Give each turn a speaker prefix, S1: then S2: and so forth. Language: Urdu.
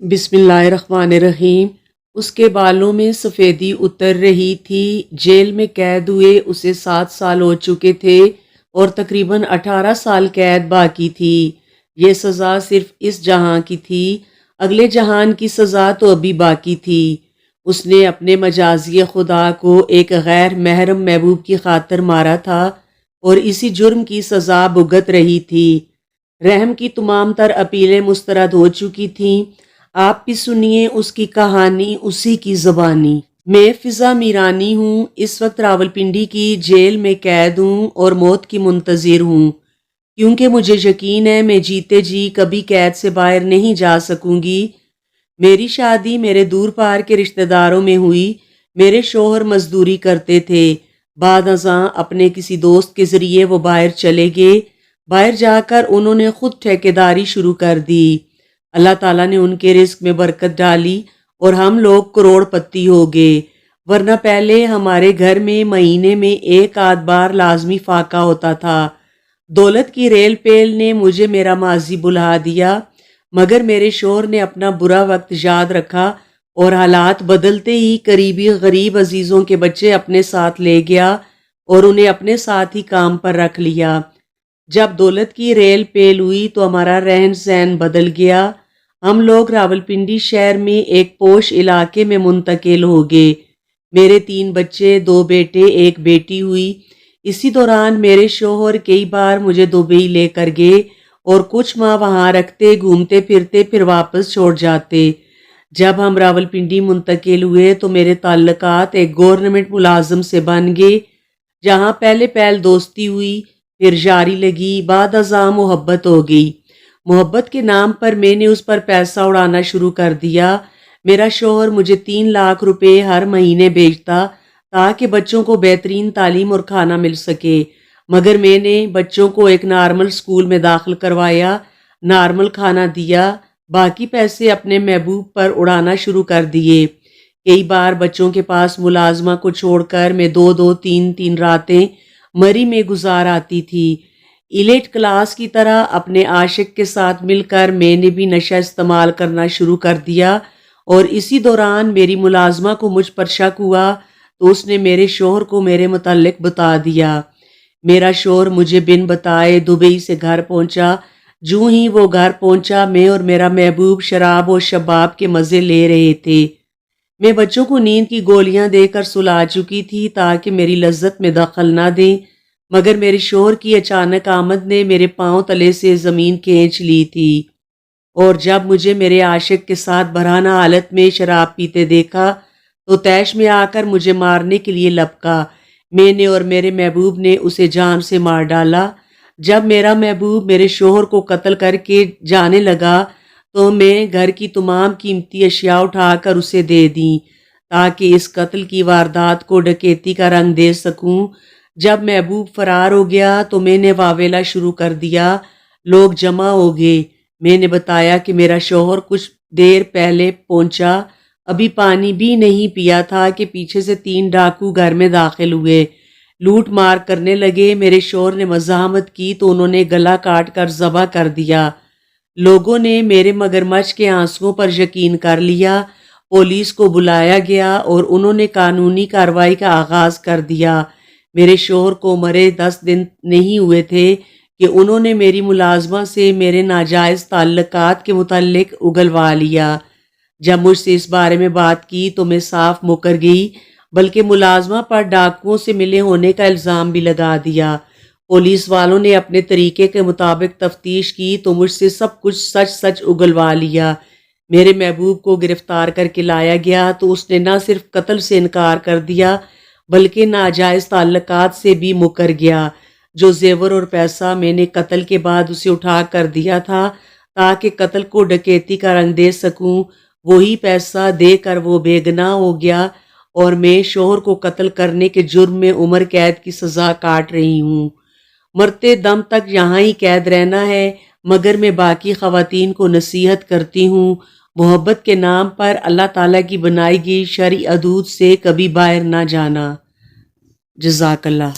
S1: بسم اللہ الرحمن الرحیم۔ اس کے بالوں میں سفیدی اتر رہی تھی۔ جیل میں قید ہوئے اسے 7 سال ہو چکے تھے اور تقریباً 18 سال قید باقی تھی۔ یہ سزا صرف اس جہاں کی تھی، اگلے جہان کی سزا تو ابھی باقی تھی۔ اس نے اپنے مجازی خدا کو ایک غیر محرم محبوب کی خاطر مارا تھا اور اسی جرم کی سزا بھگت رہی تھی۔ رحم کی تمام تر اپیلیں مسترد ہو چکی تھیں۔ آپ بھی سنیے اس کی کہانی اسی کی زبانی۔ میں فضا میرانی ہوں، اس وقت راولپنڈی کی جیل میں قید ہوں اور موت کی منتظر ہوں، کیونکہ مجھے یقین ہے میں جیتے جی کبھی قید سے باہر نہیں جا سکوں گی۔ میری شادی میرے دور پار کے رشتہ داروں میں ہوئی۔ میرے شوہر مزدوری کرتے تھے۔ بعد ازاں اپنے کسی دوست کے ذریعے وہ باہر چلے گئے۔ باہر جا کر انہوں نے خود ٹھیکیداری شروع کر دی۔ اللہ تعالیٰ نے ان کے رزق میں برکت ڈالی اور ہم لوگ کروڑ پتی ہو گئے، ورنہ پہلے ہمارے گھر میں مہینے میں 1 آدھ بار لازمی فاقہ ہوتا تھا۔ دولت کی ریل پیل نے مجھے میرا ماضی بھلا دیا، مگر میرے شوہر نے اپنا برا وقت یاد رکھا اور حالات بدلتے ہی قریبی غریب عزیزوں کے بچے اپنے ساتھ لے گیا اور انہیں اپنے ساتھ ہی کام پر رکھ لیا۔ جب دولت کی ریل پیل ہوئی تو ہمارا رہن سہن بدل گیا۔ ہم لوگ راولپنڈی شہر میں ایک پوش علاقے میں منتقل ہو گئے۔ میرے 3 بچے، 2 بیٹے 1 بیٹی ہوئی۔ اسی دوران میرے شوہر کئی بار مجھے دبئی لے کر گئے اور کچھ ماہ وہاں رکھتے، گھومتے پھرتے پھر واپس چھوڑ جاتے۔ جب ہم راولپنڈی منتقل ہوئے تو میرے تعلقات ایک گورنمنٹ ملازم سے بن گئے، جہاں پہلے دوستی ہوئی، پھر جاری لگی، بعد ازاں محبت ہو گئی۔ محبت کے نام پر میں نے اس پر پیسہ اڑانا شروع کر دیا۔ میرا شوہر مجھے 3 لاکھ روپے ہر مہینے بھیجتا تاکہ بچوں کو بہترین تعلیم اور کھانا مل سکے، مگر میں نے بچوں کو ایک نارمل سکول میں داخل کروایا، نارمل کھانا دیا، باقی پیسے اپنے محبوب پر اڑانا شروع کر دیے۔ کئی بار بچوں کے پاس ملازمہ کو چھوڑ کر میں 2 3 راتیں مری میں گزار آتی تھی۔ ایلیٹ کلاس کی طرح اپنے عاشق کے ساتھ مل کر میں نے بھی نشہ استعمال کرنا شروع کر دیا، اور اسی دوران میری ملازمہ کو مجھ پر شک ہوا تو اس نے میرے شوہر کو میرے متعلق بتا دیا۔ میرا شوہر مجھے بن بتائے دبئی سے گھر پہنچا۔ جوں ہی وہ گھر پہنچا میں اور میرا محبوب شراب اور شباب کے مزے لے رہے تھے۔ میں بچوں کو نیند کی گولیاں دے کر سلا چکی تھی تاکہ میری لذت میں دخل نہ دیں، مگر میرے شوہر کی اچانک آمد نے میرے پاؤں تلے سے زمین کھینچ لی تھی، اور جب مجھے میرے عاشق کے ساتھ برہنہ حالت میں شراب پیتے دیکھا تو طیش میں آ کر مجھے مارنے کے لیے لپکا۔ میں نے اور میرے محبوب نے اسے جان سے مار ڈالا۔ جب میرا محبوب میرے شوہر کو قتل کر کے جانے لگا تو میں گھر کی تمام قیمتی اشیاء اٹھا کر اسے دے دیں تاکہ اس قتل کی واردات کو ڈکیتی کا رنگ دے سکوں۔ جب محبوب فرار ہو گیا تو میں نے واویلا شروع کر دیا۔ لوگ جمع ہو گئے۔ میں نے بتایا کہ میرا شوہر کچھ دیر پہلے پہنچا، ابھی پانی بھی نہیں پیا تھا کہ پیچھے سے 3 ڈاکو گھر میں داخل ہوئے، لوٹ مار کرنے لگے۔ میرے شوہر نے مزاحمت کی تو انہوں نے گلا کاٹ کر ذبح کر دیا۔ لوگوں نے میرے مگرمچھ کے آنسوؤں پر یقین کر لیا۔ پولیس کو بلایا گیا اور انہوں نے قانونی کارروائی کا آغاز کر دیا۔ میرے شوہر کو مرے 10 دن نہیں ہوئے تھے کہ انہوں نے میری ملازمہ سے میرے ناجائز تعلقات کے متعلق اگلوا لیا۔ جب مجھ سے اس بارے میں بات کی تو میں صاف مکر گئی، بلکہ ملازمہ پر ڈاکوؤں سے ملے ہونے کا الزام بھی لگا دیا۔ پولیس والوں نے اپنے طریقے کے مطابق تفتیش کی تو مجھ سے سب کچھ سچ اگلوا لیا۔ میرے محبوب کو گرفتار کر کے لایا گیا تو اس نے نہ صرف قتل سے انکار کر دیا بلکہ ناجائز تعلقات سے بھی مکر گیا۔ جو زیور اور پیسہ میں نے قتل کے بعد اسے اٹھا کر دیا تھا تاکہ قتل کو ڈکیتی کا رنگ دے سکوں، وہی پیسہ دے کر وہ بے گناہ ہو گیا، اور میں شوہر کو قتل کرنے کے جرم میں عمر قید کی سزا کاٹ رہی ہوں۔ مرتے دم تک یہاں ہی قید رہنا ہے، مگر میں باقی خواتین کو نصیحت کرتی ہوں، محبت کے نام پر اللہ تعالیٰ کی بنائی گئی شرعی حدود سے کبھی باہر نہ جانا۔ جزاک اللہ۔